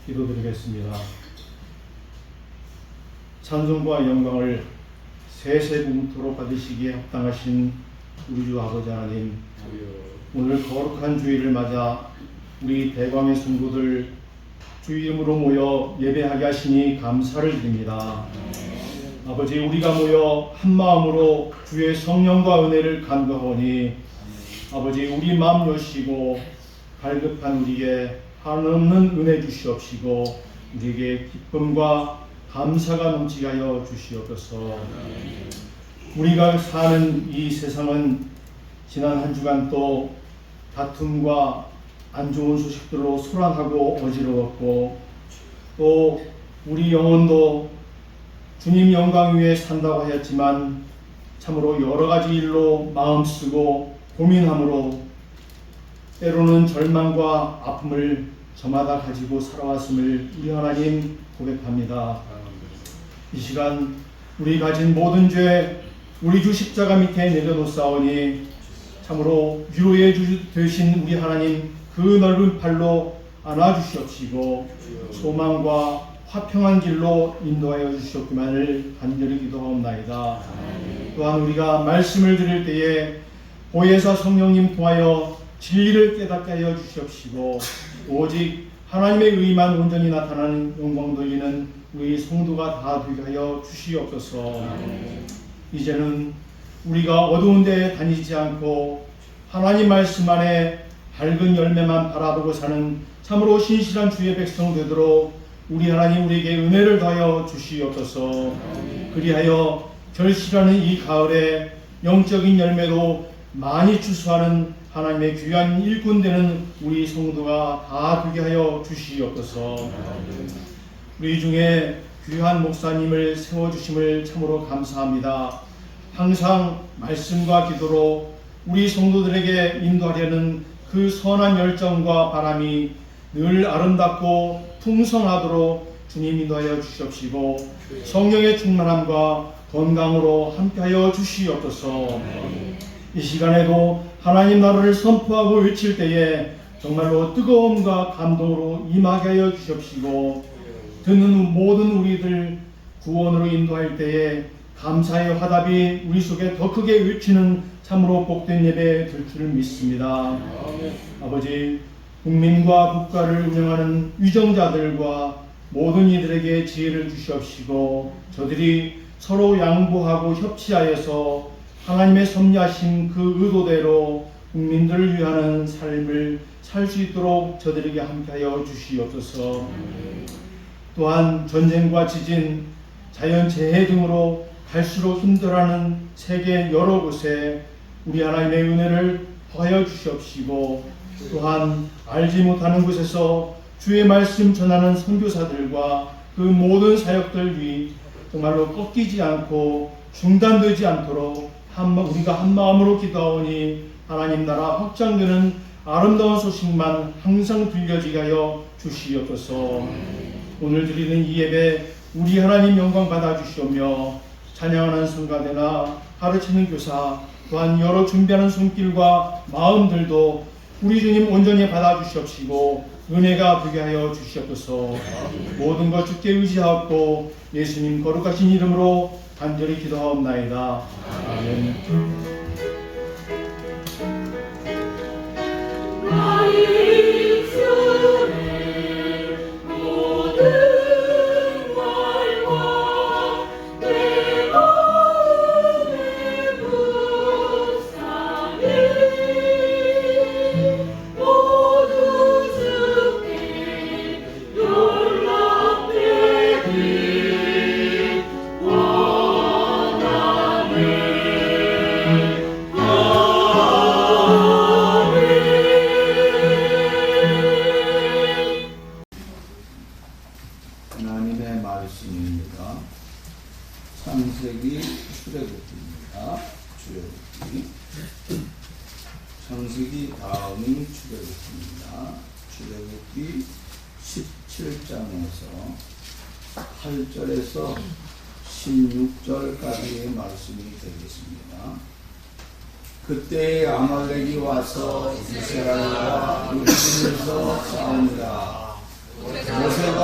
기도드리겠습니다. 찬송과 영광을 세세무토록 받으시기에 합당하신 우리 주 아버지 하나님, 오늘 거룩한 주일을 맞아 우리 대광의 성도들 주 이름으로 모여 예배하게 하시니 감사를 드립니다. 아버지, 우리가 모여 한마음으로 주의 성령과 은혜를 간구하오니 아버지, 우리 마음 여시고 갈급한 우리에게 한없는 은혜 주시옵시고 우리에게 기쁨과 감사가 넘치게 하여 주시옵소서. 우리가 사는 이 세상은 지난 한 주간 또 다툼과 안 좋은 소식들로 소란하고 어지러웠고, 또 우리 영혼도 주님 영광 위에 산다고 하였지만 참으로 여러 가지 일로 마음 쓰고 고민함으로 때로는 절망과 아픔을 저마다 가지고 살아왔음을 우리 하나님 고백합니다. 이 시간 우리 가진 모든 죄 우리 주 십자가 밑에 내려놓사오니 참으로 위로의 주 되신 우리 하나님 그 넓은 팔로 안아주시옵시고 소망과 화평한 길로 인도하여 주시옵기만을 간절히 기도하옵나이다. 또한 우리가 말씀을 들을 때에 보혜사 성령님 통하여 진리를 깨닫게 하여 주시옵시고 오직 하나님의 의만 온전히 나타나는 영광 돌리는 우리 성도가 다 되게 하여 주시옵소서. 이제는 우리가 어두운 데 다니지 않고 하나님 말씀 안에 밝은 열매만 바라보고 사는 참으로 신실한 주의 백성 되도록 우리 하나님 우리에게 은혜를 더하여 주시옵소서. 그리하여 결실하는 이 가을에 영적인 열매도 많이 추수하는 하나님의 귀한 일꾼 되는 우리 성도가 다 되게 하여 주시옵소서. 우리 중에 귀한 목사님을 세워주심을 참으로 감사합니다. 항상 말씀과 기도로 우리 성도들에게 인도하려는 그 선한 열정과 바람이 늘 아름답고 풍성하도록 주님 인도하여 주시옵시고 성령의 충만함과 건강으로 함께하여 주시옵소서. 이 시간에도 하나님 나라를 선포하고 외칠 때에 정말로 뜨거움과 감동으로 임하게 하여 주시옵시고 듣는 모든 우리들 구원으로 인도할 때에 감사의 화답이 우리 속에 더 크게 외치는 참으로 복된 예배 될 줄 믿습니다. 아버지, 국민과 국가를 운영하는 위정자들과 모든 이들에게 지혜를 주시옵시고 저들이 서로 양보하고 협치하여서 하나님의 섭리하신 그 의도대로 국민들을 위하는 삶을 살 수 있도록 저들에게 함께하여 주시옵소서. 또한 전쟁과 지진, 자연재해 등으로 갈수록 힘들어하는 세계 여러 곳에 우리 하나님의 은혜를 더하여 주시옵시고 또한 알지 못하는 곳에서 주의 말씀 전하는 선교사들과 그 모든 사역들 위 정말로 꺾이지 않고 중단되지 않도록 우리가 한 마음으로 기도하오니 하나님 나라 확장되는 아름다운 소식만 항상 들려지게 하여 주시옵소서. 오늘 드리는 이 예배 우리 하나님 영광 받아 주시오며 찬양하는 성가대나 가르치는 교사 또한 여러 준비하는 손길과 마음들도 우리 주님 온전히 받아 주시옵시고 은혜가 되게 하여 주시옵소서. 모든 것 주께 의지하옵고 예수님 거룩하신 이름으로 간절히 기도하옵나이다. 아멘. 하나님의 말씀입니다. 창세기 출애굽기입니다. 창세기 다음이 출애굽기입니다. 출애굽기 17장에서 8절에서 16절까지의 말씀이 되겠습니다. 그때 아말렉이 와서 이스라엘과 루빈에서 싸우니라. 모세가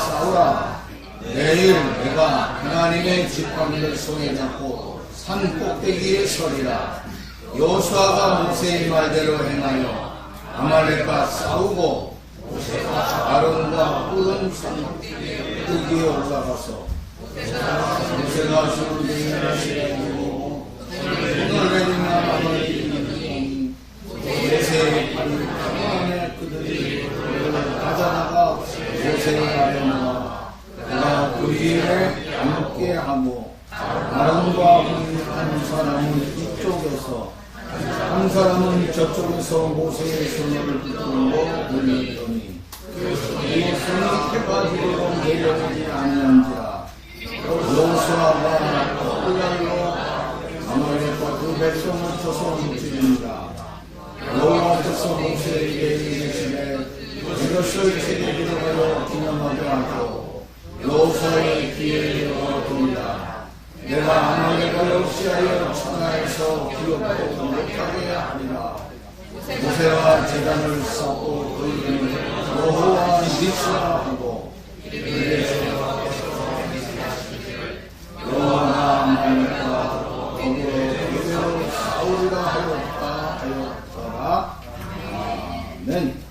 싸우라. 내일 내가 하나님의 지팡이를 손에 잡고 산 꼭대기에 서리라. 여호수아가 모세의 말대로 행하여 아말렉과 싸우고 아론과 푸른 산 꼭대기에 올라가서 모세가 손을 내밀고 손을 내리나 아말렉이 모세의 팔을 안에 그들이 가져다가 모세의 아론과 그가 그 위에 앉게 하고 아론과 한 사람은 이쪽에서 한 사람은 저쪽에서 모세의 손을 붙들고 올렸더니 그 손이 해가 지고 내려오지 아니한지라. 여호수아가 홀랄로 아말렉과 그 백성을 쳐서 무찌르니라. 여호와께서 모세에게 이르시되 이것을 책에 들어가여 기념하게 하고 여호수아의 귀에 넣어둡니다. 내가 아말렉을 역시하여 천하에서 기업도 못하게 하리라. 모세와 제단을 쌓고 그 이름을 여호와 니스라 하고 여호와가 아말렉과 더불어 그대로 싸우리라 하였더라. 아멘.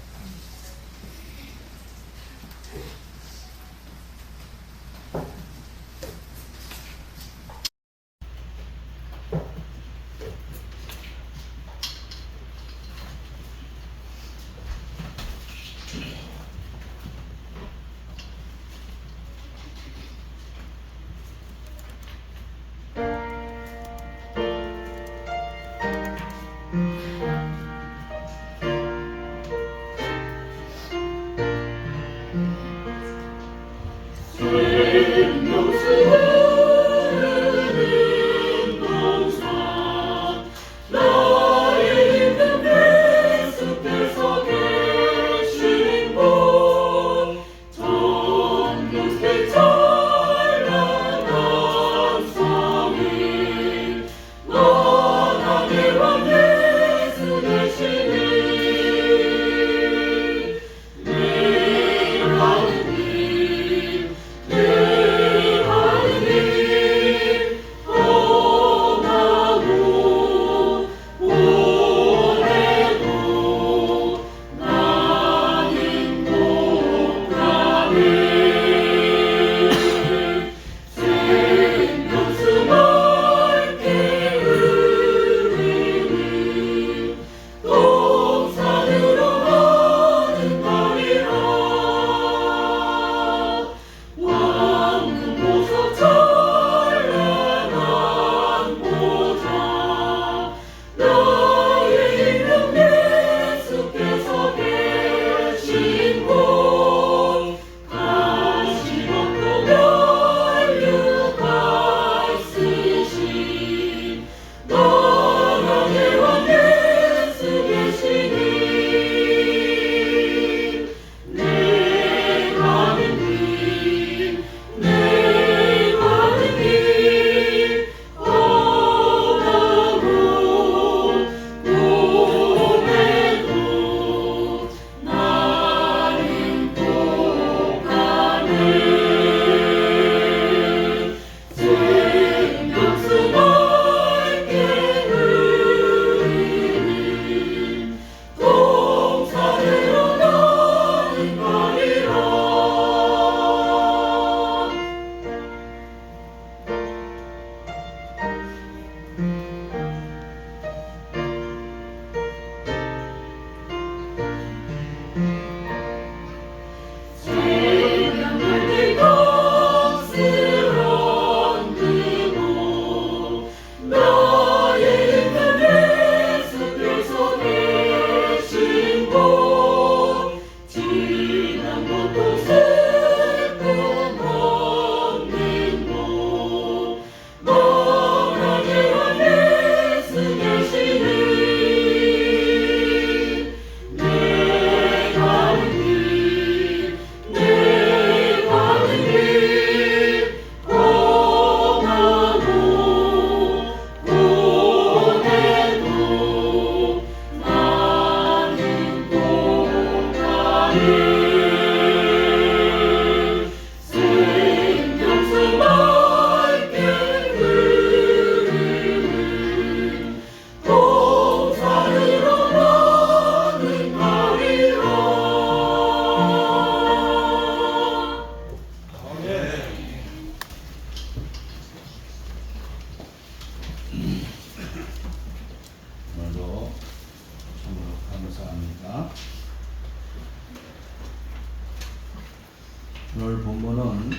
오늘 본문은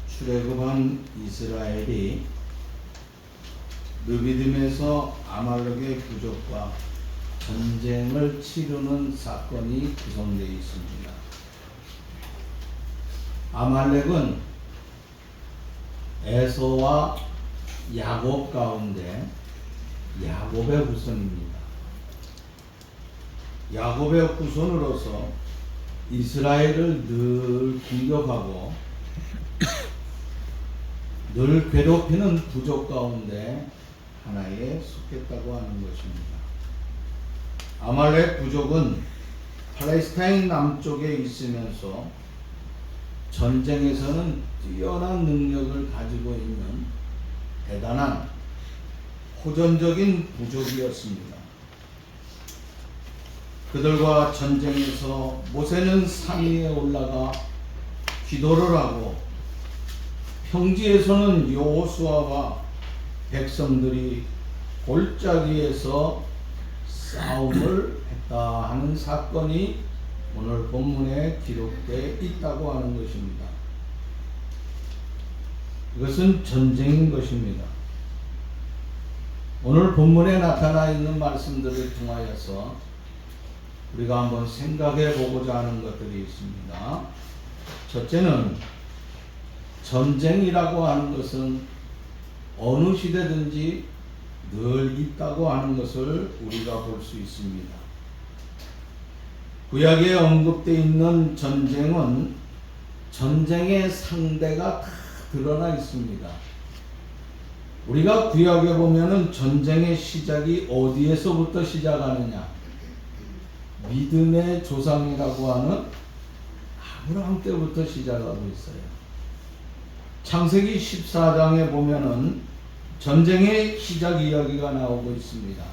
출애굽한 이스라엘이 르비딤에서 아말렉의 부족과 전쟁을 치르는 사건이 구성되어 있습니다. 아말렉은 에서와 야곱 가운데 야곱의 후손입니다. 야곱의 후손으로서 이스라엘을 늘 공격하고 늘 괴롭히는 부족 가운데 하나에 속했다고 하는 것입니다. 아말렉 부족은 팔레스타인 남쪽에 있으면서 전쟁에서는 뛰어난 능력을 가지고 있는 대단한 호전적인 부족이었습니다. 그들과 전쟁에서 모세는 산 위에 올라가 기도를 하고 평지에서는 여호수아와 백성들이 골짜기에서 싸움을 했다 하는 사건이 오늘 본문에 기록되어 있다고 하는 것입니다. 이것은 전쟁인 것입니다. 오늘 본문에 나타나 있는 말씀들을 통하여서 우리가 한번 생각해 보고자 하는 것들이 있습니다. 첫째는 전쟁이라고 하는 것은 어느 시대든지 늘 있다고 하는 것을 우리가 볼 수 있습니다. 구약에 언급되어 있는 전쟁은 전쟁의 상대가 다 드러나 있습니다. 우리가 구약에 보면은 전쟁의 시작이 어디에서부터 시작하느냐? 믿음의 조상이라고 하는 아브라함 때부터 시작하고 있어요. 창세기 14장에 보면은 전쟁의 시작 이야기가 나오고 있습니다.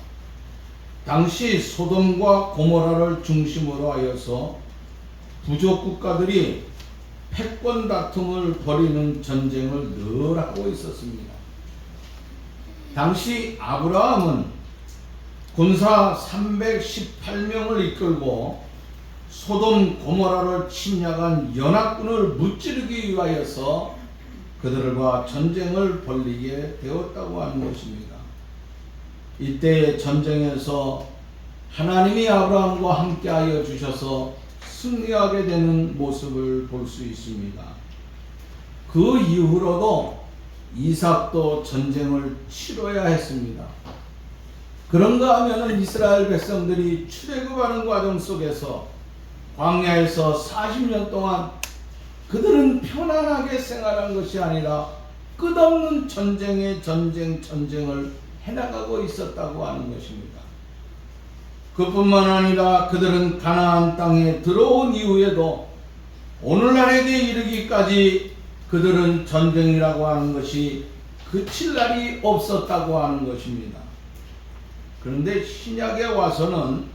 당시 소돔과 고모라를 중심으로 하여서 부족 국가들이 패권 다툼을 벌이는 전쟁을 늘 하고 있었습니다. 당시 아브라함은 군사 318명을 이끌고 소돔 고모라를 침략한 연합군을 무찌르기 위하여서 그들과 전쟁을 벌이게 되었다고 하는 것입니다. 이때의 전쟁에서 하나님이 아브라함과 함께하여 주셔서 승리하게 되는 모습을 볼 수 있습니다. 그 이후로도 이삭도 전쟁을 치러야 했습니다. 그런가 하면은 이스라엘 백성들이 출애굽하는 과정 속에서 광야에서 40년 동안 그들은 편안하게 생활한 것이 아니라 끝없는 전쟁을 해나가고 있었다고 하는 것입니다. 그뿐만 아니라 그들은 가나안 땅에 들어온 이후에도 오늘날에 이르기까지 그들은 전쟁이라고 하는 것이 그칠 날이 없었다고 하는 것입니다. 그런데 신약에 와서는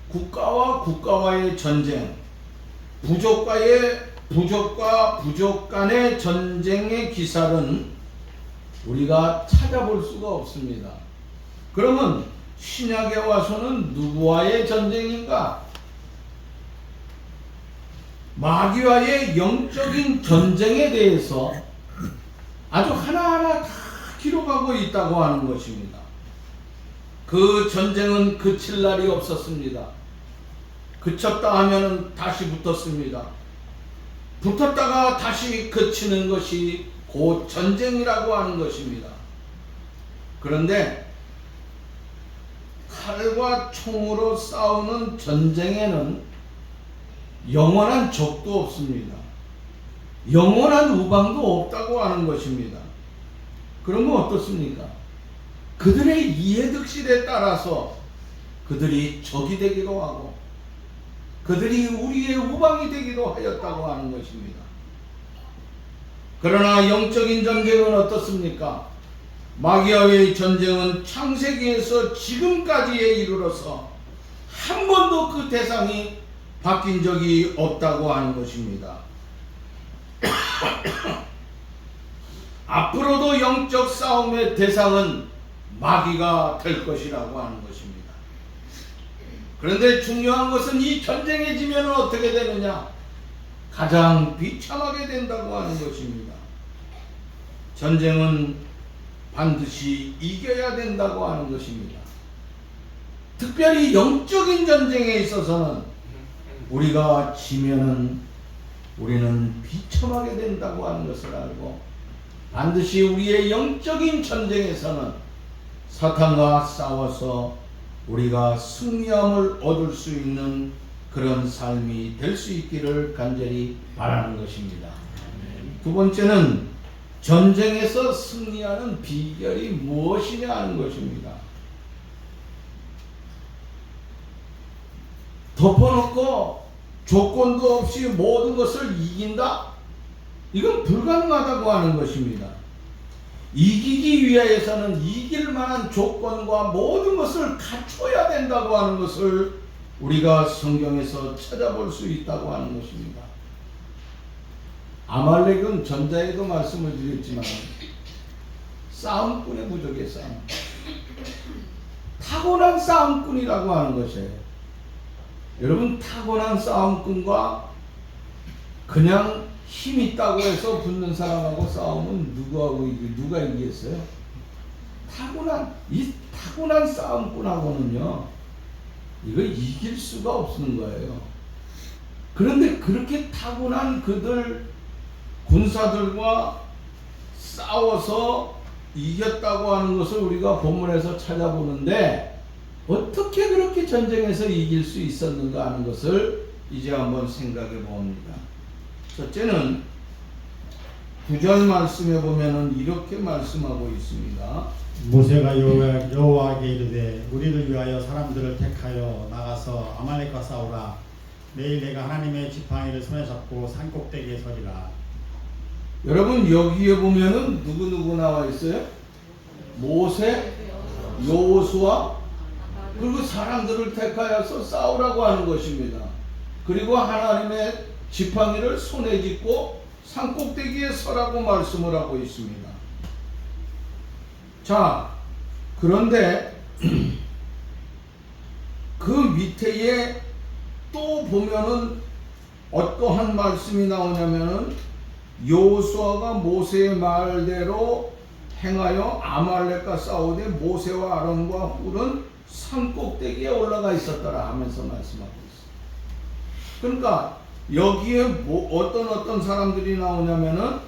국가와 국가와의 전쟁, 부족과 부족 간의 전쟁의 기사는 우리가 찾아볼 수가 없습니다. 그러면 신약에 와서는 누구와의 전쟁인가? 마귀와의 영적인 전쟁에 대해서 아주 하나하나 다 기록하고 있다고 하는 것입니다. 그 전쟁은 그칠 날이 없었습니다. 그쳤다 하면은 다시 붙었습니다. 붙었다가 다시 그치는 것이 곧 전쟁이라고 하는 것입니다. 그런데 칼과 총으로 싸우는 전쟁에는 영원한 적도 없습니다. 영원한 우방도 없다고 하는 것입니다. 그러면 어떻습니까? 그들의 이해득실에 따라서 그들이 적이 되기도 하고 그들이 우리의 우방이 되기도 하였다고 하는 것입니다. 그러나 영적인 전쟁은 어떻습니까? 마귀와의 전쟁은 창세기에서 지금까지에 이르러서 한 번도 그 대상이 바뀐 적이 없다고 하는 것입니다. 앞으로도 영적 싸움의 대상은 마귀가 될 것이라고 하는 것입니다. 그런데 중요한 것은 이 전쟁에 지면 어떻게 되느냐? 가장 비참하게 된다고 하는 것입니다. 전쟁은 반드시 이겨야 된다고 하는 것입니다. 특별히 영적인 전쟁에 있어서는 우리가 지면은 우리는 비참하게 된다고 하는 것을 알고, 반드시 우리의 영적인 전쟁에서는 사탄과 싸워서 우리가 승리함을 얻을 수 있는 그런 삶이 될 수 있기를 간절히 바라는 것입니다. 두 번째는 전쟁에서 승리하는 비결이 무엇이냐 하는 것입니다. 덮어놓고 조건도 없이 모든 것을 이긴다? 이건 불가능하다고 하는 것입니다. 이기기 위하여서는 이길 만한 조건과 모든 것을 갖춰야 된다고 하는 것을 우리가 성경에서 찾아볼 수 있다고 하는 것입니다. 아말렉은 전자에도 말씀을 드렸지만 싸움꾼의 부족의 싸움, 타고난 싸움꾼이라고 하는 것이에요. 여러분, 타고난 싸움꾼과 그냥 힘 있다고 해서 붙는 사람하고 싸우면 누가 이기겠어요? 타고난 싸움꾼하고는요, 이거 이길 수가 없는 거예요. 그런데 그렇게 타고난 그들 군사들과 싸워서 이겼다고 하는 것을 우리가 본문에서 찾아보는데, 어떻게 그렇게 전쟁에서 이길 수 있었는가 하는 것을 이제 한번 생각해 봅니다. 첫째는 9절 말씀에 보면은 이렇게 말씀하고 있습니다. 모세가 여호와에게 이르되 우리를 위하여 사람들을 택하여 나가서 아말렉과 싸우라. 내일 내가 하나님의 지팡이를 손에 잡고 산꼭대기에 서리라. 여러분, 여기에 보면은 누구 나와 있어요? 모세, 여호수아, 그리고 사람들을 택하여서 싸우라고 하는 것입니다. 그리고 하나님의 지팡이를 손에 쥐고 산꼭대기에 서라고 말씀을 하고 있습니다. 자, 그런데 그 밑에 또 보면은 어떠한 말씀이 나오냐면은 여호수아가 모세의 말대로 행하여 아말렉과 싸우되 모세와 아론과 훌은 산꼭대기에 올라가 있었더라 하면서 말씀하고 있어요. 그러니까 여기에 어떤 사람들이 나오냐면은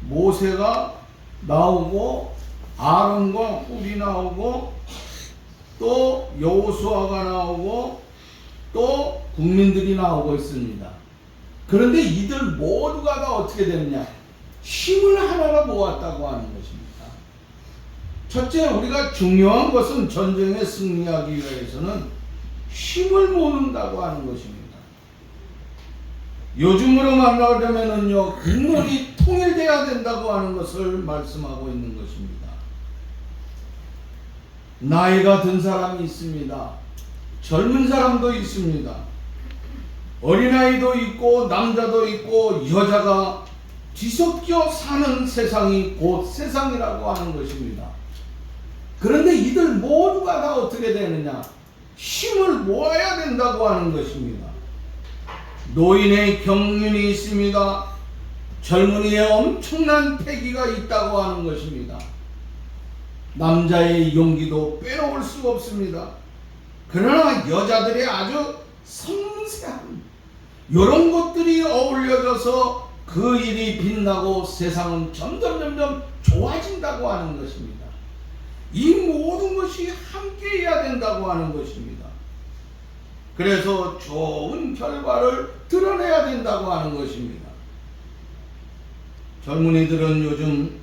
모세가 나오고 아론과 훌이 나오고 또 여호수아가 나오고 또 국민들이 나오고 있습니다. 그런데 이들 모두가 다 어떻게 되느냐? 힘을 하나가 모았다고 하는 것입니다. 첫째, 우리가 중요한 것은 전쟁에 승리하기 위해서는 힘을 모은다고 하는 것입니다. 요즘으로 말하자면은요, 국론이 통일돼야 된다고 하는 것을 말씀하고 있는 것입니다. 나이가 든 사람이 있습니다. 젊은 사람도 있습니다. 어린아이도 있고 남자도 있고 여자가 뒤섞여 사는 세상이 곧 세상이라고 하는 것입니다. 그런데 이들 모두가 다 어떻게 되느냐? 힘을 모아야 된다고 하는 것입니다. 노인의 경륜이 있습니다. 젊은이의 엄청난 패기가 있다고 하는 것입니다. 남자의 용기도 빼놓을 수 없습니다. 그러나 여자들의 아주 섬세한 이런 것들이 어울려져서 그 일이 빛나고 세상은 점점 좋아진다고 하는 것입니다. 이 모든 것이 함께 해야 된다고 하는 것입니다. 그래서 좋은 결과를 드러내야 된다고 하는 것입니다. 젊은이들은 요즘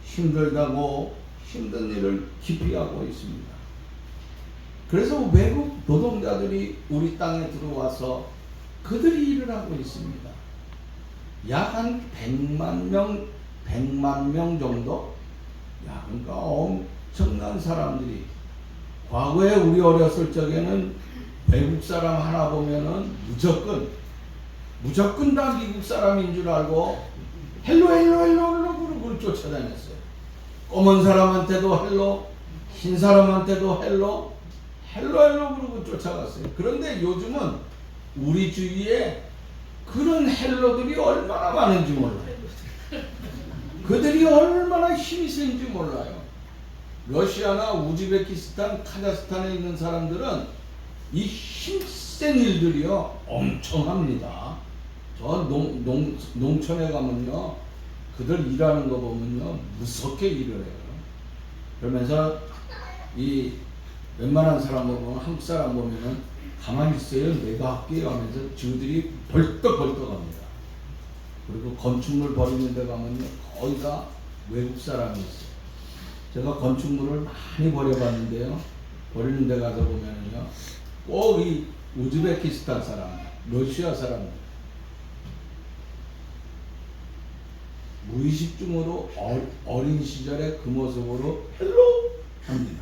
힘들다고 힘든 일을 기피하고 있습니다. 그래서 외국 노동자들이 우리 땅에 들어와서 그들이 일을 하고 있습니다. 약 한 100만 명 정도? 그러니까 엄청난 사람들이, 과거에 우리 어렸을 적에는 외국 사람 하나 보면은 무조건 다 미국 사람인 줄 알고 헬로 그러고 쫓아다녔어요. 검은 사람한테도 헬로, 흰 사람한테도 헬로 그러고 쫓아갔어요. 그런데 요즘은 우리 주위에 그런 헬러들이 얼마나 많은지 몰라요. 그들이 얼마나 힘이 센지 몰라요. 러시아나 우즈베키스탄, 카자흐스탄에 있는 사람들은 이 힘센 일들이요 엄청 합니다. 저 농촌에 가면요 그들 일하는 거 보면요 무섭게 일을 해요. 그러면서 이 웬만한 사람 보면 한국 사람 보면은 가만히 있어요. 내가 할게요 하면서 저들이 벌떡벌떡합니다. 그리고 건축물 버리는 데 가면요 거의 다 외국 사람이 있어요. 제가 건축물을 많이 버려봤는데요. 버리는 데 가서 보면은요 꼭 이 우즈베키스탄 사람, 러시아 사람 무의식 중으로 어린 시절에 그 모습으로 헬로 합니다.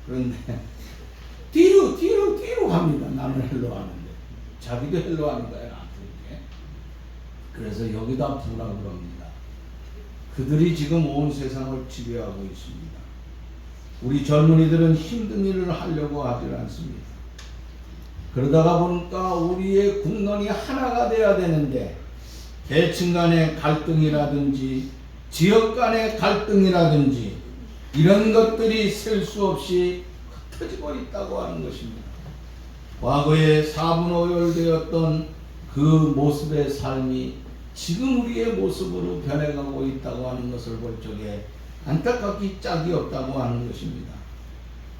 그런데 뒤로 합니다. 나는 헬로 하는데 자기도 헬로 하는 거예요. 나한테. 그래서 여기다 부라고 합니다. 그들이 지금 온 세상을 지배하고 있습니다. 우리 젊은이들은 힘든 일을 하려고 하질 않습니다. 그러다가 보니까 우리의 국론이 하나가 돼야 되는데 계층 간의 갈등이라든지 지역 간의 갈등이라든지 이런 것들이 셀 수 없이 흩어지고 있다고 하는 것입니다. 과거에 사분오열되었던 그 모습의 삶이 지금 우리의 모습으로 변해가고 있다고 하는 것을 볼 적에 안타깝기 짝이 없다고 하는 것입니다.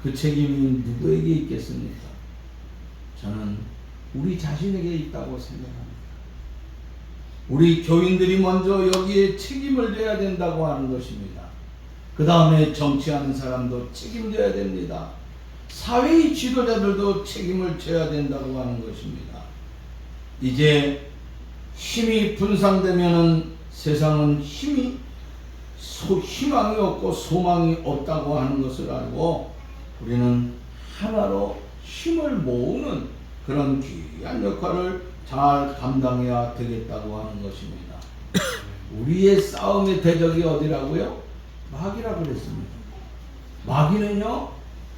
그 책임이 누구에게 있겠습니까? 저는 우리 자신에게 있다고 생각합니다. 우리 교인들이 먼저 여기에 책임을 져야 된다고 하는 것입니다. 그 다음에 정치하는 사람도 책임져야 됩니다. 사회의 지도자들도 책임을 져야 된다고 하는 것입니다. 이제 힘이 분산되면은 세상은 희망이 없고 소망이 없다고 하는 것을 알고 우리는 하나로 힘을 모으는 그런 귀한 역할을 잘 감당해야 되겠다고 하는 것입니다. 우리의 싸움의 대적이 어디라고요? 마귀라고 그랬습니다. 마귀는요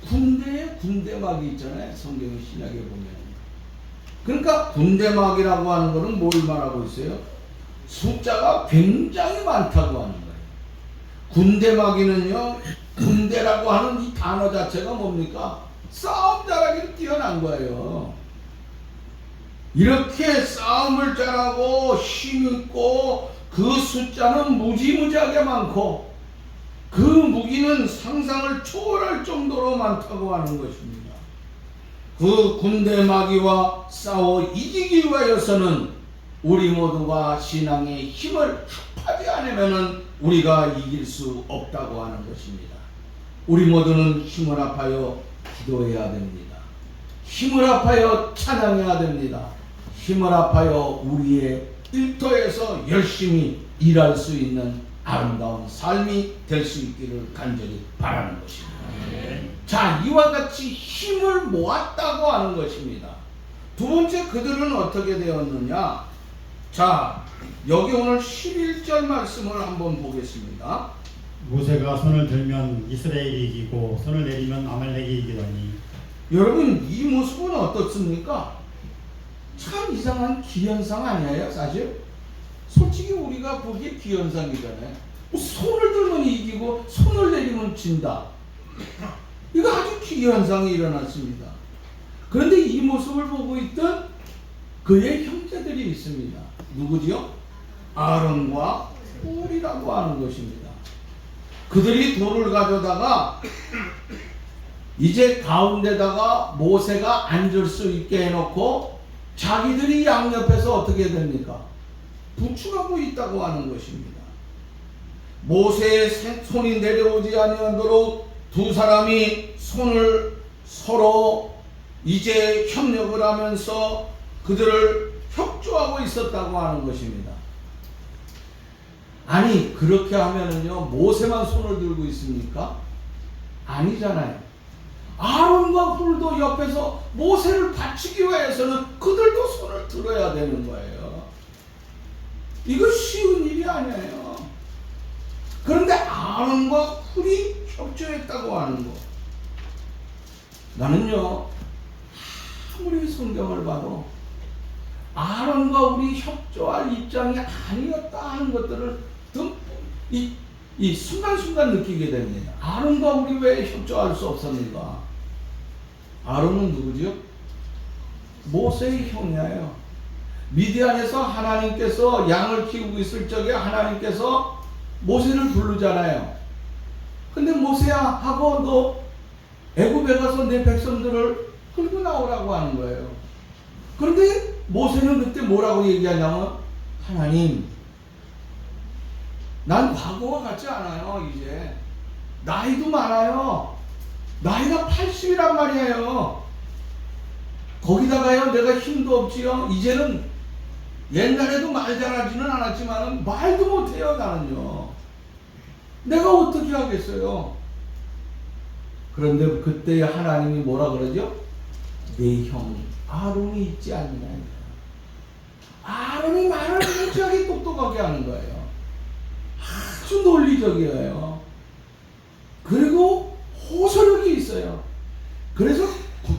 군대에 군대마귀 있잖아요. 성경 신약에 보면. 그러니까 군대마귀라고 하는 것은 뭘 말하고 있어요? 숫자가 굉장히 많다고 하는 거예요. 군대마귀는요 군대라고 하는 이 단어 자체가 뭡니까? 싸움 잘하기로 뛰어난 거예요. 이렇게 싸움을 잘하고 힘있고 그 숫자는 무지무지하게 많고 그 무기는 상상을 초월할 정도로 많다고 하는 것입니다. 그 군대 마귀와 싸워 이기기 위하여서는 우리 모두가 신앙의 힘을 합하지 않으면 우리가 이길 수 없다고 하는 것입니다. 우리 모두는 힘을 합하여 기도해야 됩니다. 힘을 합하여 찬양해야 됩니다. 힘을 합하여 우리의 일터에서 열심히 일할 수 있는 아름다운 삶이 될 수 있기를 간절히 바라는 것입니다. 자, 이와 같이 힘을 모았다고 하는 것입니다. 두 번째, 그들은 어떻게 되었느냐? 자, 여기 오늘 11절 말씀을 한번 보겠습니다. 모세가 손을 들면 이스라엘이 이기고 손을 내리면 아말렉이 이기더니. 여러분, 이 모습은 어떻습니까? 참 이상한 기현상 아니에요, 사실? 솔직히 우리가 보기에 기현상이잖아요. 손을 들면 이기고 손을 내리면 진다. 이거 아주 기현상이 일어났습니다. 그런데 이 모습을 보고 있던 그의 형제들이 있습니다. 누구지요? 아론과 홀이라고 하는 것입니다. 그들이 돌을 가져다가 이제 가운데다가 모세가 앉을 수 있게 해놓고 자기들이 양옆에서 어떻게 됩니까? 부축하고 있다고 하는 것입니다. 모세의 손이 내려오지 아니하도록 두 사람이 손을 서로 이제 협력을 하면서 그들을 협조하고 있었다고 하는 것입니다. 아니, 그렇게 하면은요 모세만 손을 들고 있습니까? 아니잖아요. 아론과 훌도 옆에서 모세를 받치기 위해서는 그들도 손을 들어야 되는 거예요. 이거 쉬운 일이 아니에요. 그런데 아론과 훌이 협조했다고 하는 거. 나는요 아무리 성경을 봐도 아론과 우리 협조할 입장이 아니었다 하는 것들을 이 순간순간 느끼게 됩니다. 아론과 우리 왜 협조할 수 없었는가? 아론은 누구지요? 모세의 형이에요. 미디안에서 하나님께서 양을 키우고 있을 적에 하나님께서 모세를 부르잖아요. 근데 모세야 하고 너 애굽에 가서 내 백성들을 끌고 나오라고 하는 거예요. 그런데 모세는 그때 뭐라고 얘기하냐면, 하나님, 난 과거와 같지 않아요. 이제 나이도 많아요. 나이가 80이란 말이에요. 거기다가요, 내가 힘도 없지요. 이제는 옛날에도 말 잘하지는 않았지만 말도 못해요. 나는요. 내가 어떻게 하겠어요? 그런데 그때 하나님이 뭐라 그러죠? 내 형 아론이 있지 않느냐. 아론이 말을 무지하게 똑똑하게 하는 거예요. 아주 논리적이에요. 그리고 호소력이 있어요. 그래서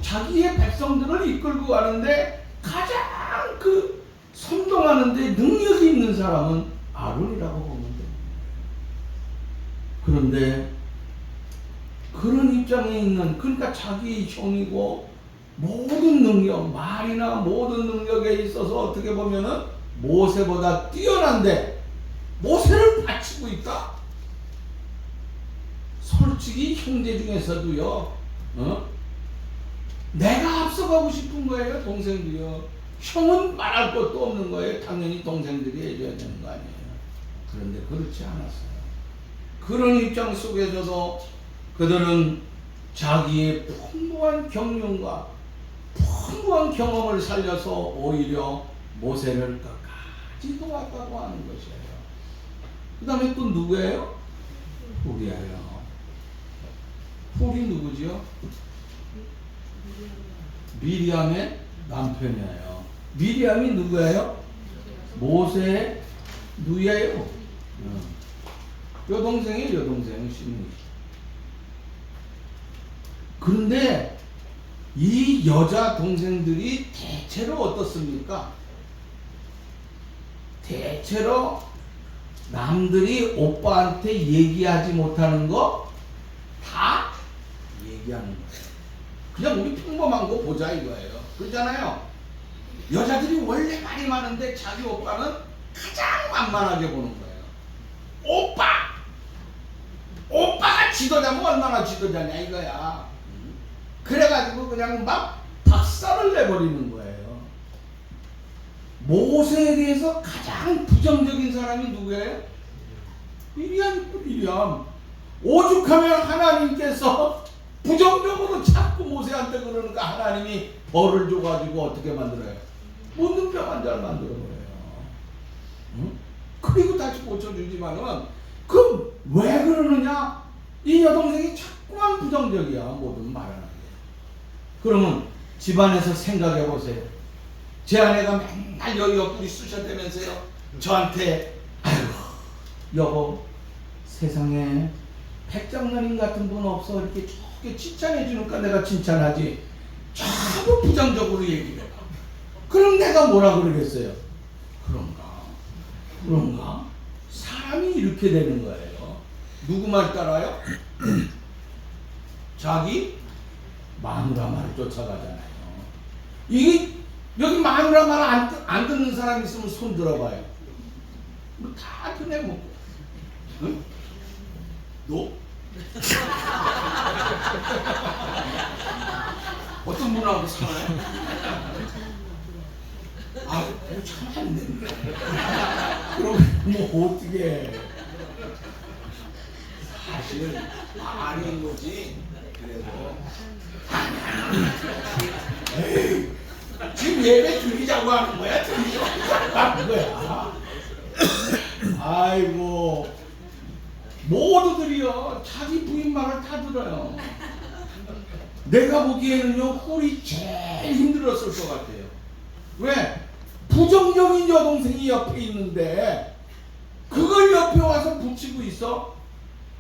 자기의 백성들을 이끌고 가는데 가장 선동하는데 능력이 있는 사람은 아론이라고 보면 됩니다. 그런데 그런 입장에 있는, 그러니까 자기 형이고 모든 능력, 말이나 모든 능력에 있어서 어떻게 보면은 모세보다 뛰어난데 모세를 바치고 있다? 솔직히 형제 중에서도요, 내가 앞서가고 싶은 거예요. 동생도요. 형은 말할 것도 없는 거예요. 당연히 동생들이 해줘야 되는 거 아니에요. 그런데 그렇지 않았어요. 그런 입장 속에서도 그들은 자기의 풍부한 경륜과 풍부한 경험을 살려서 오히려 모세를 끝까지 도왔다고 하는 것이에요. 그 다음에 또 누구예요? 훌이에요. 훌이 누구지요? 미리암의 남편이에요. 미리암이 누구예요? 모세의 누이예요. 여동생이에요. 여동생 신이. 그런데 이 여자 동생들이 대체로 어떻습니까? 대체로 남들이 오빠한테 얘기하지 못하는 거 다 얘기하는 거예요. 그냥 우리 평범한 거 보자 이거예요. 그렇잖아요. 여자들이 원래 말이 많은데 자기 오빠는 가장 만만하게 보는 거예요. 오빠가 지도자면 얼마나 지도자냐 이거야. 그래가지고 그냥 막 박살을 내버리는 거예요. 모세에 대해서 가장 부정적인 사람이 누구예요? 미리암. 오죽하면 하나님께서 부정적으로 자꾸 모세한테 그러니까 하나님이 벌을 줘가지고 어떻게 만들어요? 묻는 병 환자를 만들어버려요. 응? 그리고 다시 고쳐주지만은 왜 그러느냐? 이 여동생이 자꾸만 부정적이야. 뭐든 말하는 게. 그러면 집안에서 생각해 보세요. 제 아내가 맨날 여기 옆구리 쑤셔대면서요, 저한테 아이고 여보 세상에 백장로님 같은 분 없어 이렇게 좋게 칭찬해 주니까 내가 칭찬하지 전부 부정적으로 얘기를 해요. 그럼 내가 뭐라 그러겠어요? 그런가? 사람이 이렇게 되는 거예요. 누구 말 따라요? 자기 마누라 말을 쫓아가잖아요. 이게 여기 마누라 말 안 듣는 사람 있으면 손 들어봐요. 뭐 다 드네 뭐. 응? 너? 어떤 분하고 살아요? 참 안 됐네. 그럼 뭐 어떻게? 사실 아닌 거지. 그래도 에이, 지금 예배 드리자고 하는 거야? 드리자고 하는 거야? 아이고, 모두들이요 자기 부인 말을 다 들어요. 내가 보기에는요 훌이 제일 힘들었을 것 같아요. 왜? 부정적인 여동생이 옆에 있는데 그걸 옆에 와서 붙이고 있어.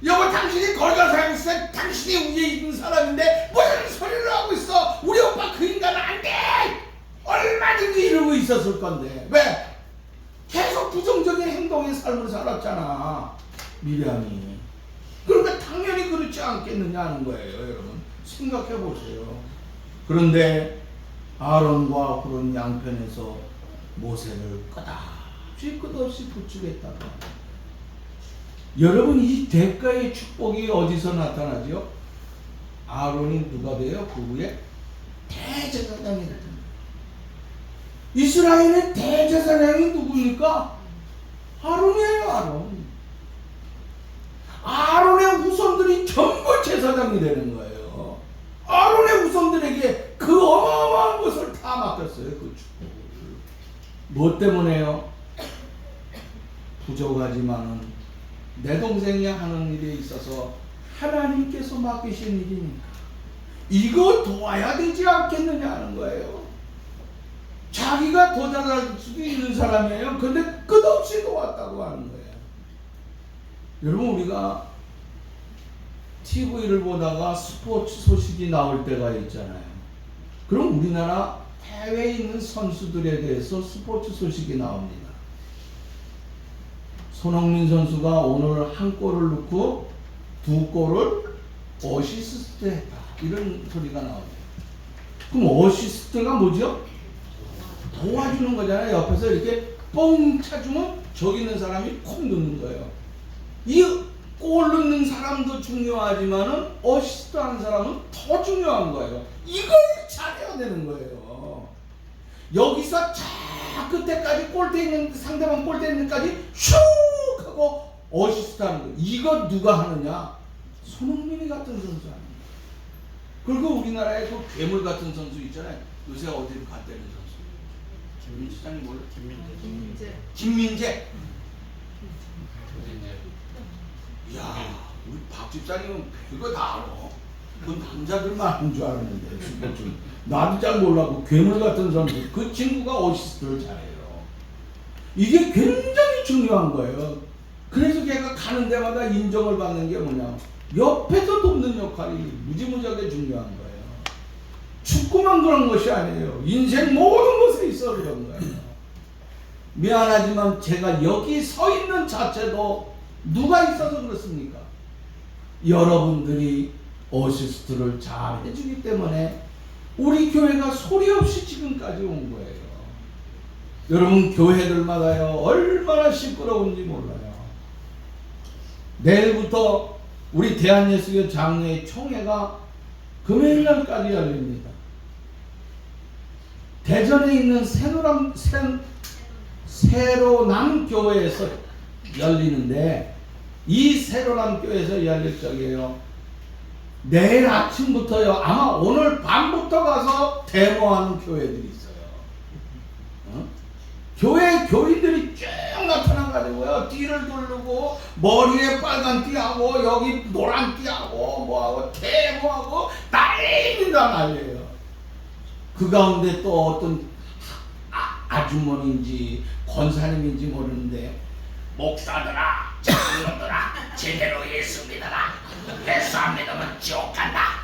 여보 당신이 거기 가서 있어. 당신이 위에 있는 사람인데 무슨 소리를 하고 있어. 우리 오빠 그 인간은 안 돼. 얼마나 얼마든지 이루고 있었을 건데 왜? 계속 부정적인 행동의 삶을 살았잖아, 미리암이. 그러니까 당연히 그렇지 않겠느냐 하는 거예요. 여러분 생각해 보세요. 그런데 아론과 훌은 양편에서 모세를 끝없이 부추겼다고. 여러분 이 대가의 축복이 어디서 나타나죠? 아론이 누가 돼요? 그 후에 대제사장이 됩니다. 이스라엘의 대제사장이 누굽니까? 아론이에요. 아론의 후손들이 전부 제사장이 되는 거예요. 아론의 후손들에게 그 어마어마한 것을 다 맡겼어요. 그 축복을. 뭐 때문에요? 부족하지만은 내 동생이 하는 일에 있어서 하나님께서 맡기신 일이니까 이거 도와야 되지 않겠느냐 하는 거예요. 자기가 더 잘할 수도 있는 사람이에요. 근데 끝없이 도왔다고 하는 거예요. 여러분 우리가 TV를 보다가 스포츠 소식이 나올 때가 있잖아요. 그럼 우리나라 해외에 있는 선수들에 대해서 스포츠 소식이 나옵니다. 손흥민 선수가 오늘 한 골을 넣고 두 골을 어시스트 했다, 이런 소리가 나옵니다. 그럼 어시스트가 뭐죠? 도와주는 거잖아요. 옆에서 이렇게 뻥 차주면 저기 있는 사람이 콕 넣는 거예요. 이 골 넣는 사람도 중요하지만은 어시스트 하는 사람은 더 중요한 거예요. 이걸 잘해야 되는 거예요. 여기서 저 끝에까지 골대 있는, 상대방 골대 있는 데까지 슉 하고 어시스트 하는 거예요. 이거 누가 하느냐? 손흥민이 같은 선수 하는 거예요. 그리고 우리나라에 그 괴물 같은 선수 있잖아요. 요새 어디를 갔다는 선수. 김민수장님 몰라? 김민재. 야, 우리 박 집사님은 별거 다 알아. 그 남자들만 하는 줄 알았는데 스포츠. 나도 잘 몰라고. 괴물 같은 선수. 그 친구가 어시스트를 잘해요. 이게 굉장히 중요한 거예요. 그래서 걔가 가는 데마다 인정을 받는 게 뭐냐? 옆에서 돕는 역할이 무지무지하게 중요한 거예요. 축구만 그런 것이 아니에요. 인생 모든 것에 있어 그런 거예요. 미안하지만 제가 여기 서 있는 자체도 누가 있어서 그렇습니까? 여러분들이 어시스트를 잘 해주기 때문에 우리 교회가 소리 없이 지금까지 온 거예요. 여러분 교회들마다요 얼마나 시끄러운지 몰라요. 내일부터 우리 대한예수교 장로회 총회가 금요일날까지 열립니다. 대전에 있는 새로남 교회에서 열리는데, 이 새로남 교회에서 열릴 적이에요. 내일 아침부터요, 아마 오늘 밤부터 가서 데모하는 교회들이 있어요. 교회 교인들이 쭉 나타나가지고요, 띠를 두르고 머리에 빨간 띠하고 여기 노란 띠하고 뭐하고 데모하고 난리입니다. 난리예요. 그 가운데 또 어떤 아주머니인지 권사님인지 모르는데, 목사들아, 장로들아, 제대로 예수 믿어라. 예수 안 믿으면 지옥 간다.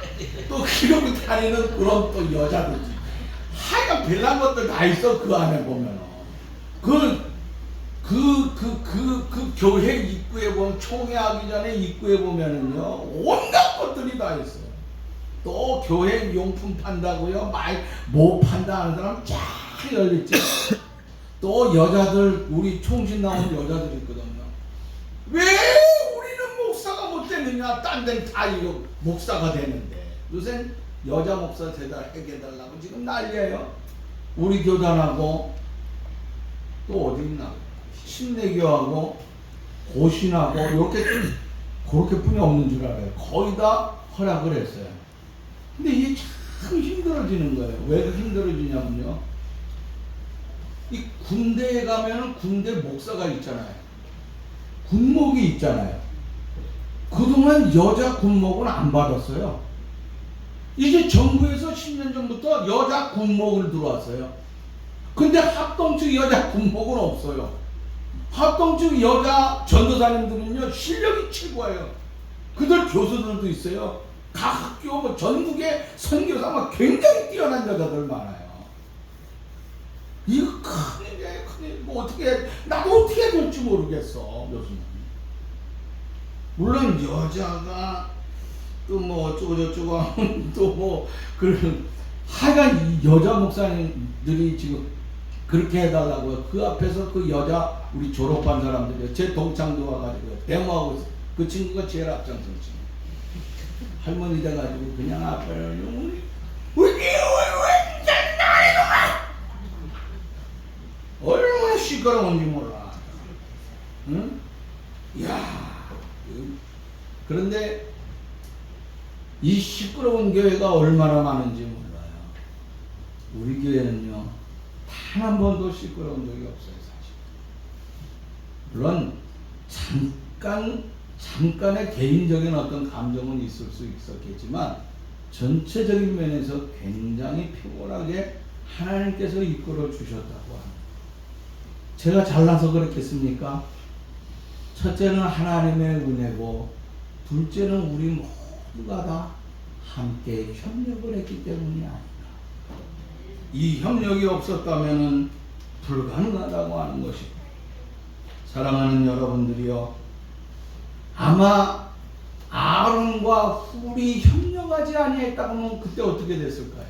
또 이러고 다니는 그런 또 여자들이 하여간 별난 것들 다 있어. 그 안에 보면 그 교회 입구에 보면, 총회하기 전에 입구에 보면은요 온갖 것들이 다 있어요. 또 교회 용품 판다고요, 뭐 판다 하는 사람 쫙 열렸죠. 또 여자들, 우리 총신 나온 여자들이 있거든요. 왜 우리는 목사가 못 되느냐? 딴 데는 다 이거 목사가 되는데. 요새 여자 목사 해달라고 지금 난리예요. 우리 교단하고 또 어디 있나? 신내교하고 고신하고 이렇게 그렇게뿐이 없는 줄 알아요. 거의 다 허락을 했어요. 근데 이게 참 힘들어지는 거예요. 왜 힘들어지냐면요, 이 군대에 가면은 군대 목사가 있잖아요. 군목이 있잖아요. 그동안 여자 군목은 안 받았어요. 이제 정부에서 10년 전부터 여자 군목을 들어왔어요. 근데 합동측 여자 군목은 없어요. 합동측 여자 전도사님들은요 실력이 최고예요. 그들 교수들도 있어요. 각 학교 전국에 선교사가 굉장히 뛰어난 여자들 많아요. 이거 어떻게 나도 어떻게 될지 모르겠어. 교수님. 물론 여자가 또 뭐 어쩌고 저쩌고 하면 또 뭐 그런 하여간 이 여자 목사님들이 지금 그렇게 해달라고요. 그 앞에서 그 여자 우리 졸업한 사람들이요. 제 동창도 와가지고 데모하고 있어. 그 친구가 제일 앞장선 친구. 할머니 돼가지고 그냥 앞에는 얼마나 시끄러운지 몰라. 응? 야. 그런데 이 시끄러운 교회가 얼마나 많은지 몰라요. 우리 교회는요, 단 한 번도 시끄러운 적이 없어요, 사실. 물론 잠깐의 개인적인 어떤 감정은 있을 수 있었겠지만 전체적인 면에서 굉장히 피곤하게 하나님께서 이끌어 주셨다고 합니다. 제가 잘나서 그렇겠습니까? 첫째는 하나님의 은혜고, 둘째는 우리 모두가 다 함께 협력을 했기 때문이 아닌가. 이 협력이 없었다면 불가능하다고 하는 것입니다. 사랑하는 여러분들이요, 아마 아론과 훌이 협력하지 아니했다면 그때 어떻게 됐을까요?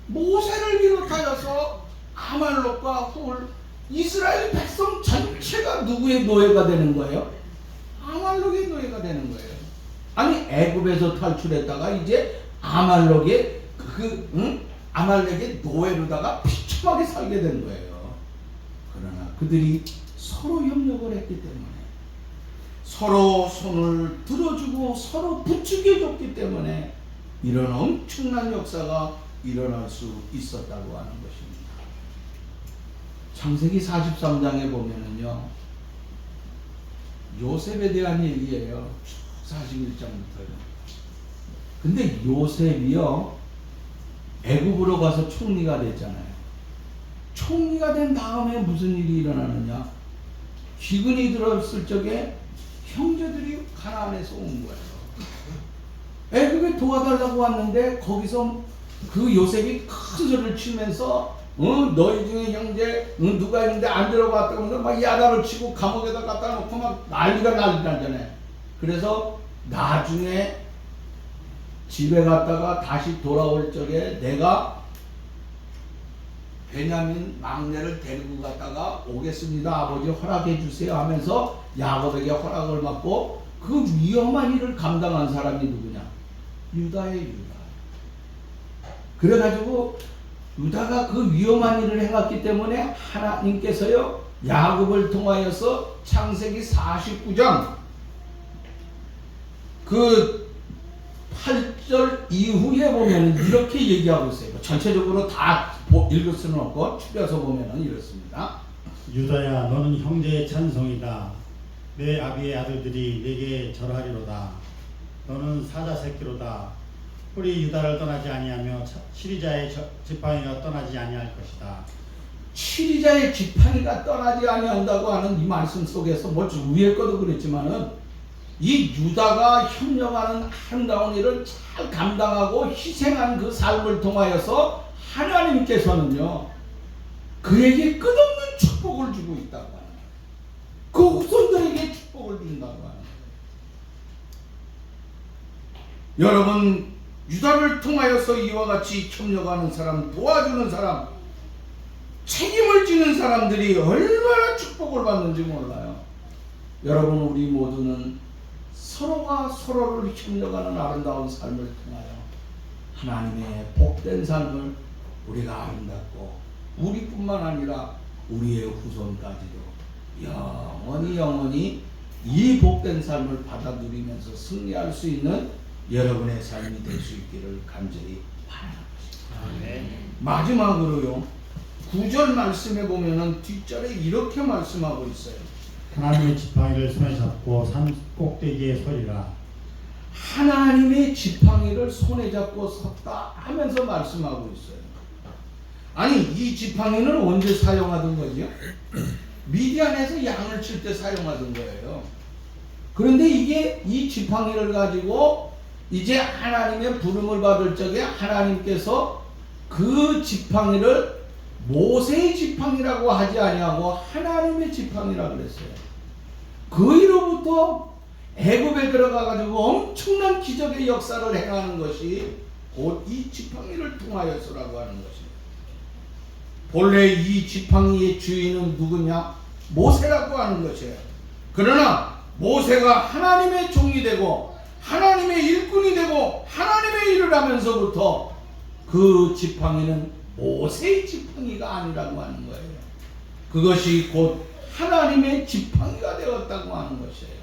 모세를 비롯하여서 아말록과 훌, 이스라엘 백성 전체가 누구의 노예가 되는 거예요? 아말록의 노예가 되는 거예요. 아니 애굽에서 탈출했다가 이제 아말록의 아말렉의 노예로다가 비참하게 살게 된 거예요. 그러나 그들이 서로 협력을 했기 때문에, 서로 손을 들어주고 서로 부추겨줬기 때문에 이런 엄청난 역사가 일어날 수 있었다고 하는 것입니다. 창세기 43장에 보면은요, 요셉에 대한 얘기예요. 41장부터요. 근데 요셉이요, 애굽으로 가서 총리가 됐잖아요. 총리가 된 다음에 무슨 일이 일어나느냐? 기근이 들었을 적에 형제들이 가나안에서 온 거예요. 애굽에 도와달라고 왔는데 거기서 그 요셉이 큰 소리를 치면서 너희 중에 형제 누가 있는데 안 들어갔다고 하면서 막 야단을 치고 감옥에다 갖다 놓고 막 난리가 나잖아요. 그래서 나중에 집에 갔다가 다시 돌아올 적에 내가 베냐민 막내를 데리고 갔다가 오겠습니다. 아버지 허락해 주세요 하면서 야곱에게 허락을 받고 그 위험한 일을 감당한 사람이 누구냐? 유다의 유다. 그래가지고 유다가 그 위험한 일을 해갔기 때문에 하나님께서요, 야곱을 통하여서 창세기 49장 그 8절 이후에 보면 이렇게 얘기하고 있어요. 전체적으로 다 읽을 수는 없고 추려서 보면 이렇습니다. 유다야, 너는 형제의 찬송이다. 내 아비의 아들들이 내게 절하리로다. 너는 사자 새끼로다. 뿔이 유다를 떠나지 아니하며 치리자의 지팡이가 떠나지 아니할 것이다. 치리자의 지팡이가 떠나지 아니한다고 하는 이 말씀 속에서 뭐 위에 것도 그랬지만은 이 유다가 협력하는 아름다운 일을 잘 감당하고 희생한 그 삶을 통하여서 하나님께서는요, 그에게 끝없는 축복을 주고 있다고 하는 거예요. 그 후손들에게 축복을 준다고 하는 거예요. 여러분, 유다를 통하여서 이와 같이 협력하는 사람, 도와주는 사람, 책임을 지는 사람들이 얼마나 축복을 받는지 몰라요. 여러분, 우리 모두는 서로가 서로를 협력하는 아름다운 삶을 통하여 하나님의 복된 삶을 우리가 아름답고, 우리뿐만 아니라 우리의 후손까지도 영원히 이 복된 삶을 받아 누리면서 승리할 수 있는 여러분의 삶이 될 수 있기를 간절히 바라는 것입니다. 마지막으로요, 9절 말씀에 보면은 뒷절에 이렇게 말씀하고 있어요. 하나님의 지팡이를 손에 잡고 산 꼭대기에 서리라. 하나님의 지팡이를 손에 잡고 섰다 하면서 말씀하고 있어요. 아니, 이 지팡이는 언제 사용하던 거죠? 미디안에서 양을 칠 때 사용하던 거예요. 그런데 이게 이 지팡이를 가지고 이제 하나님의 부름을 받을 적에 하나님께서 그 지팡이를 모세의 지팡이라고 하지 아니하고 하나님의 지팡이라고 그랬어요. 그 이로부터 애굽에 들어가 가지고 엄청난 기적의 역사를 행하는 것이 곧 이 지팡이를 통하여서라고 하는 것입니다. 본래 이 지팡이의 주인은 누구냐? 모세라고 하는 것이에요. 그러나 모세가 하나님의 종이 되고 하나님의 일꾼이 되고 하나님의 일을 하면서부터 그 지팡이는 모세의 지팡이가 아니라고 하는 거예요. 그것이 곧 하나님의 지팡이가 되었다고 하는 것이에요.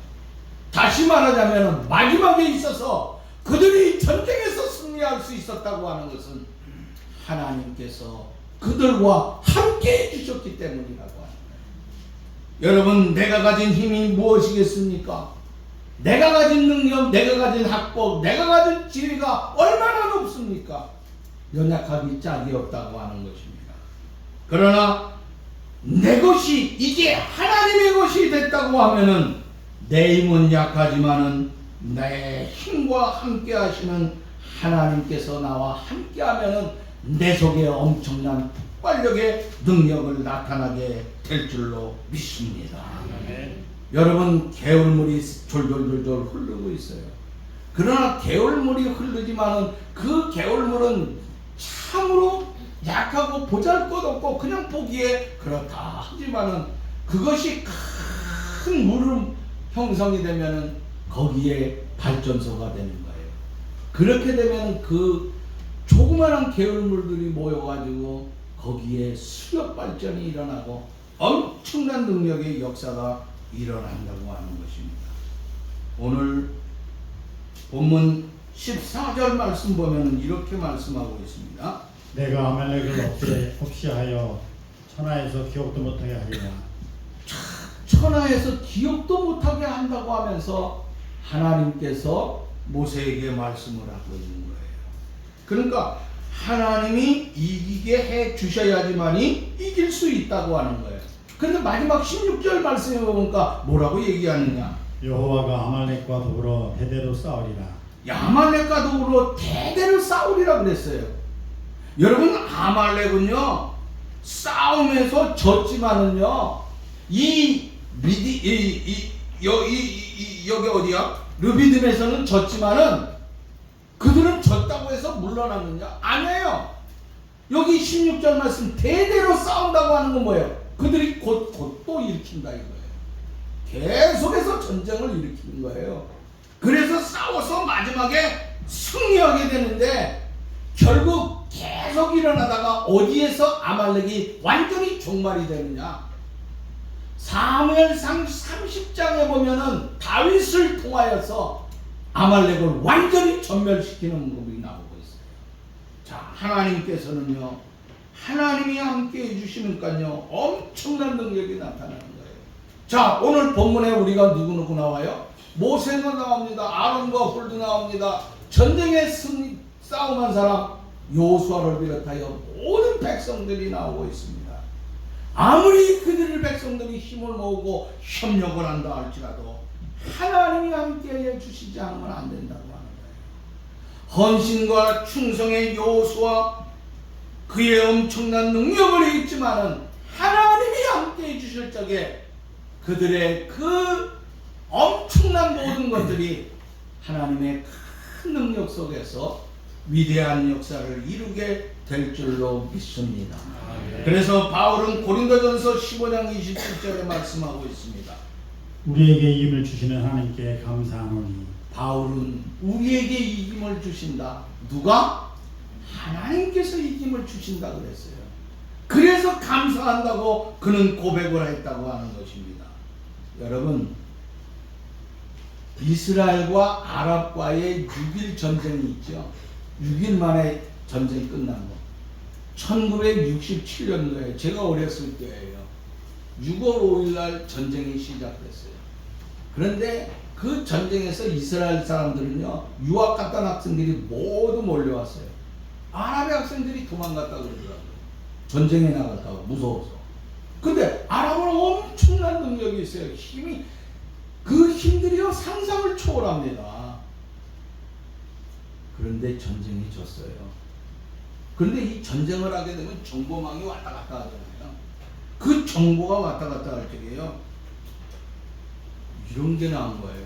다시 말하자면 마지막에 있어서 그들이 전쟁에서 승리할 수 있었다고 하는 것은 하나님께서 그들과 함께 해주셨기 때문이라고 하는 거예요. 여러분, 내가 가진 힘이 무엇이겠습니까? 내가 가진 능력, 내가 가진 학법, 내가 가진 지혜가 얼마나 높습니까? 연약하기 짝이 없다고 하는 것입니다. 그러나 내 것이 이게 하나님의 것이 됐다고 하면은 내 힘은 약하지만은 내 힘과 함께 하시는 하나님께서 나와 함께 하면은 내 속에 엄청난 폭발력의 능력을 나타나게 될 줄로 믿습니다. 여러분, 개울물이 졸졸졸졸 흐르고 있어요. 그러나 개울물이 흐르지만은 그 개울물은 참으로 약하고 보잘것없고 그냥 보기에 그렇다 하지만은 그것이 큰 물음 형성이 되면은 거기에 발전소가 되는 거예요. 그렇게 되면 그 조그마한 개울물들이 모여가지고 거기에 수력 발전이 일어나고 엄청난 능력의 역사가 일어난다고 하는 것입니다. 오늘 본문 14절 말씀 보면 이렇게 말씀하고 있습니다. 내가 아말렉을 없이하여 천하에서 기억도 못하게 하리라. 천하에서 기억도 못하게 한다고 하면서 하나님께서 모세에게 말씀을 하고 있는 거예요. 그러니까 하나님이 이기게 해 주셔야지만이 이길 수 있다고 하는 거예요. 그런데 마지막 16절 말씀에 보니까 뭐라고 얘기하느냐? 여호와가 아말렉과 더불어 대대로 싸우리라. 아말렉과 더불어 대대로 싸우리라 그랬어요. 여러분, 아말렉은요 싸움에서 졌지만은요 여기 어디야? 르비딤에서는 졌지만은 그들은 졌다고 해서 물러나느냐? 아니에요. 여기 16절 말씀 대대로 싸운다고 하는 건 뭐예요? 그들이 곧 또 일으킨다 이거예요. 계속해서 전쟁을 일으키는 거예요. 그래서 싸워서 마지막에 승리하게 되는데 결국 계속 일어나다가 어디에서 아말렉이 완전히 종말이 되느냐? 사무엘상 30장에 보면은 다윗을 통하여서 아말렉을 완전히 전멸시키는 모습이 나오고 있어요. 자, 하나님께서는요, 하나님이 함께 해주시니까요 엄청난 능력이 나타나는 거예요. 자, 오늘 본문에 우리가 누구누구 나와요? 모세가 나옵니다. 아론과 홀도 나옵니다. 전쟁에 싸움한 사람 여호수아를 비롯하여 모든 백성들이 나오고 있습니다. 아무리 그들 백성들이 힘을 모으고 협력을 한다 할지라도 하나님이 함께해 주시지 않으면 안 된다고 하는 거예요. 헌신과 충성의 여호수아, 그의 엄청난 능력을 있지만은 하나님이 함께해 주실 적에 그들의 그 엄청난 모든 것들이 하나님의 큰 능력 속에서 위대한 역사를 이루게 될 줄로 믿습니다. 그래서 바울은 고린도전서 15장 27절에 말씀하고 있습니다. 우리에게 이김을 주시는 하나님께 감사하노니. 바울은 우리에게 이김을 주신다. 누가? 하나님께서 이김을 주신다 그랬어요. 그래서 감사한다고 그는 고백을 했다고 하는 것입니다. 여러분, 이스라엘과 아랍과의 6일 전쟁이 있죠. 6일 만에 전쟁이 끝난 거. 1967년도에 제가 어렸을 때예요. 6월 5일 날 전쟁이 시작됐어요. 그런데 그 전쟁에서 이스라엘 사람들은요, 유학 갔던 학생들이 모두 몰려왔어요. 아랍의 학생들이 도망갔다고 그러더라고요. 전쟁에 나갔다고, 무서워서. 근데 아랍은 엄청난 능력이 있어요. 힘이, 그 힘들이요 상상을 초월합니다. 그런데 전쟁이 졌어요. 그런데 이 전쟁을 하게 되면 정보망이 왔다 갔다 하잖아요. 그 정보가 왔다 갔다 할 적에요. 이런 게 나온 거예요.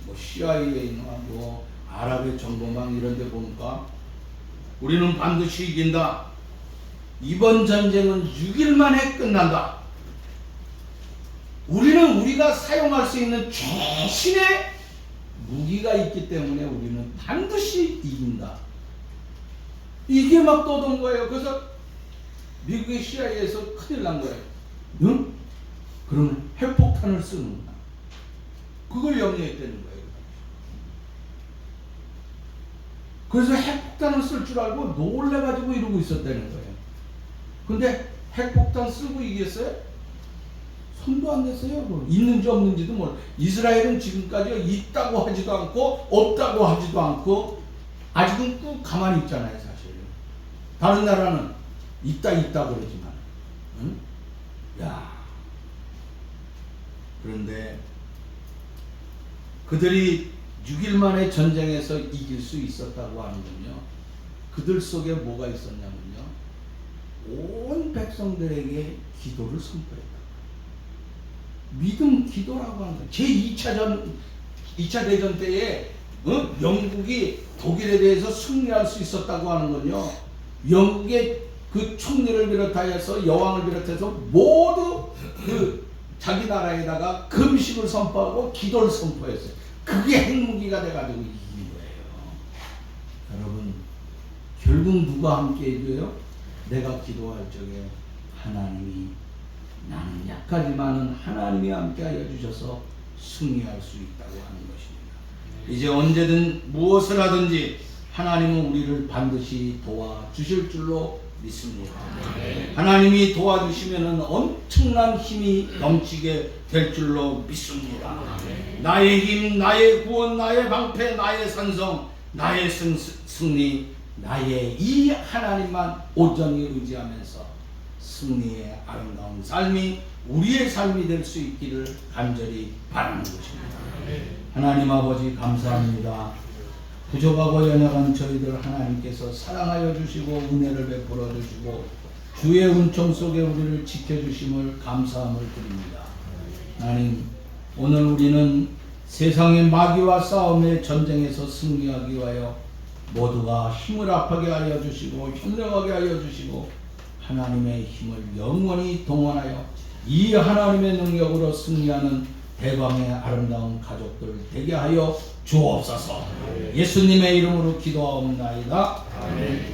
뭐 CIA나 뭐 아랍의 정보망 이런 데 보니까 우리는 반드시 이긴다. 이번 전쟁은 6일 만에 끝난다. 우리는 우리가 사용할 수 있는 최신의 무기가 있기 때문에 우리는 반드시 이긴다. 이게 막 떠돈 거예요. 그래서 미국의 CIA에서 큰일 난 거예요. 응? 그러면 핵폭탄을 쓰는구나. 그걸 염려했다는 거예요. 그래서 핵폭탄을 쓸 줄 알고 놀래가지고 이러고 있었다는 거예요. 근데 핵폭탄 쓰고 이겼어요? 손도 안 댔어요. 있는지 없는지도 몰라. 이스라엘은 지금까지 있다고 하지도 않고 없다고 하지도 않고 아직은 꾹 가만히 있잖아요, 사실. 다른 나라는 있다 그러지만, 응? 야. 그런데 그들이 6일 만에 전쟁에서 이길 수 있었다고 하는군요. 그들 속에 뭐가 있었냐면요, 온 백성들에게 기도를 선포했다. 믿음 기도라고 하는 거예요. 제2차 대전 때에 영국이 독일에 대해서 승리할 수 있었다고 하는 건요, 영국의 그 총리를 비롯하여서 여왕을 비롯해서 모두 그 자기 나라에다가 금식을 선포하고 기도를 선포했어요. 그게 핵무기가 돼가지고 이긴 거예요. 여러분, 결국 누가 함께 해줘요? 내가 기도할 적에 하나님이, 나는 약하지만은 하나님이 함께하여 주셔서 승리할 수 있다고 하는 것입니다. 이제 언제든 무엇을 하든지 하나님은 우리를 반드시 도와주실 줄로 믿습니다. 하나님이 도와주시면은 엄청난 힘이 넘치게 될 줄로 믿습니다. 나의 힘, 나의 구원, 나의 방패, 나의 산성, 나의 승리, 나의 이 하나님만 온전히 의지하면서 승리의 아름다운 삶이 우리의 삶이 될 수 있기를 간절히 바라는 것입니다. 하나님 아버지 감사합니다. 부족하고 연약한 저희들 하나님께서 사랑하여 주시고 은혜를 베풀어 주시고 주의 은총 속에 우리를 지켜주심을 감사함을 드립니다. 하나님, 오늘 우리는 세상의 마귀와 싸움의 전쟁에서 승리하기 위하여 모두가 힘을 합하게 하여 주시고 현명하게 하여 주시고 하나님의 힘을 영원히 동원하여 이 하나님의 능력으로 승리하는 대광의 아름다운 가족들 되게 하여 주옵소서. 예수님의 이름으로 기도하옵나이다. 아멘.